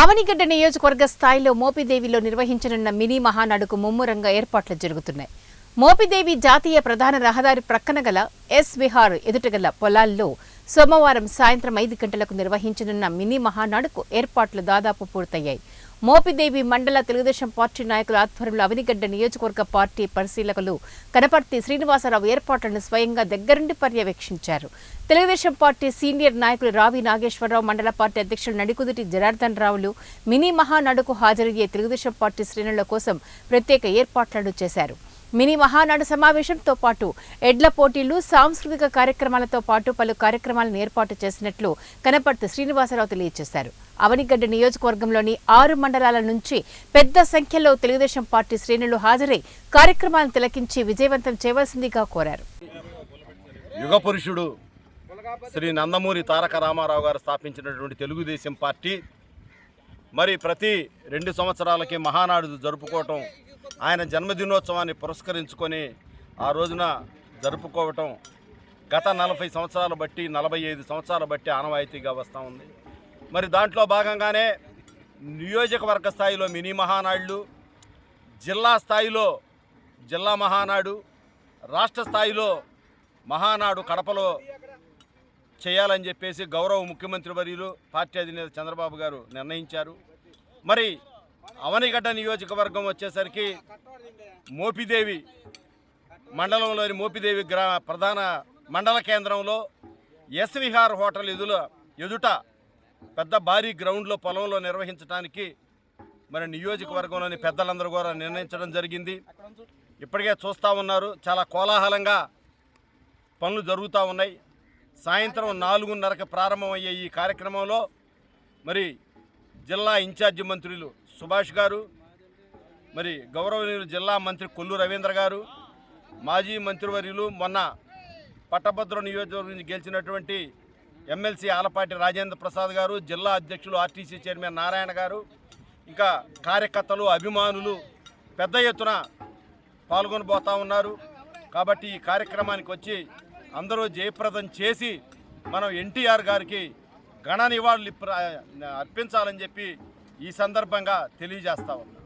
అవనిగడ్డ నియోజకవర్గ స్థాయిలో మోపిదేవిలో నిర్వహించనున్న మినీ మహానాడుకు ముమ్మరంగా ఏర్పాట్లు జరుగుతున్నాయి. మోపిదేవి జాతీయ ప్రధాన రహదారి ప్రక్కన గల ఎస్ విహార్ ఎదుటగల పొలాల్లో సోమవారం సాయంత్రం 5 గంటలకు నిర్వహించనున్న మినీ మహానాడుకు ఏర్పాట్లు దాదాపు పూర్తయ్యాయి. మోపిదేవి మండల తెలుగుదేశం పార్టీ నాయకుల ఆధ్వర్యంలో అవనిగడ్డ నియోజకవర్గ పార్టీ పరిశీలకులు కనపర్తి శ్రీనివాసరావు ఏర్పాట్లను స్వయంగా దగ్గరుండి పర్యవేక్షించారు. తెలుగుదేశం పార్టీ సీనియర్ నాయకులు రావి నాగేశ్వరరావు, మండల పార్టీ అధ్యక్షులు నడికుదుటి జనార్దన్ రావులు మినీ మహానాడుకు హాజరయ్యే తెలుగుదేశం పార్టీ శ్రేణుల కోసం ప్రత్యేక ఏర్పాట్లను చేశారు. మినీ మహానాడు సమావేశంతో పాటు ఎడ్ల పోటీలు, సాంస్కృతిక కార్యక్రమాలతో పాటు పలు కార్యక్రమాలను ఏర్పాటు చేసినట్లు కనపర్తి శ్రీనివాసరావు తెలియజేశారు. అవనిగడ్డ నియోజకవర్గంలోని 6 మండలాల నుంచి పెద్ద సంఖ్యలో తెలుగుదేశం పార్టీ శ్రేణులు హాజరై కార్యక్రమాలను తిలకించి విజయవంతం చేయవలసిందిగా కోరారు. యుగ పురుషుడు శ్రీ నందమూరి తారక రామారావు గారు స్థాపించినటువంటి తెలుగుదేశం పార్టీ మరి ప్రతి 2 సంవత్సరాలకి మహానాడు జరుపుకోవటం, ఆయన జన్మదినోత్సవాన్ని పురస్కరించుకొని ఆ రోజున జరుపుకోవటం గత 40 సంవత్సరాలు బట్టి 45 సంవత్సరాలు బట్టి ఆనవాయితీగా వస్తూ ఉంది. మరి దాంట్లో భాగంగానే నియోజకవర్గ స్థాయిలో మినీ మహానాడులు, జిల్లా స్థాయిలో జిల్లా మహానాడు, రాష్ట్ర స్థాయిలో మహానాడు కడపలో చేయాలని చెప్పేసి గౌరవ ముఖ్యమంత్రి వర్యులు పార్టీ అధినేత చంద్రబాబు గారు నిర్ణయించారు. మరి అవనిగడ్డ నియోజకవర్గం వచ్చేసరికి మోపిదేవి మండలంలోని మోపిదేవి ప్రధాన మండల కేంద్రంలో ఎస్ విహార్ హోటల్ ఎదుట పెద్ద భారీ గ్రౌండ్లో పొలంలో నిర్వహించడానికి మరి నియోజకవర్గంలోని పెద్దలందరూ కూడా నిర్ణయించడం జరిగింది. ఇప్పటికే చూస్తూ ఉన్నారు, చాలా కోలాహలంగా పనులు జరుగుతూ ఉన్నాయి. సాయంత్రం 4:30కి ప్రారంభమయ్యే ఈ కార్యక్రమంలో మరి జిల్లా ఇన్ఛార్జి మంత్రులు సుభాష్ గారు, మరి గౌరవనీయులు జిల్లా మంత్రి కొల్లు రవీంద్ర గారు, మాజీ మంత్రివర్యులు మొన్న పట్టభద్ర నియోజకవర్గం నుంచి గెలిచినటువంటి ఎమ్మెల్సీ ఆలపాటి రాజేంద్ర ప్రసాద్ గారు, జిల్లా అధ్యక్షులు ఆర్టీసీ చైర్మన్ నారాయణ గారు, ఇంకా కార్యకర్తలు, అభిమానులు పెద్ద ఎత్తున పాల్గొనబోతూ ఉన్నారు. కాబట్టి ఈ కార్యక్రమానికి వచ్చి అందరూ జయప్రదం చేసి మనం ఎన్టీఆర్ గారికి ఘన నివాళులు అర్పించాలని చెప్పి ఈ సందర్భంగా తెలియజేస్తా ఉన్నాం.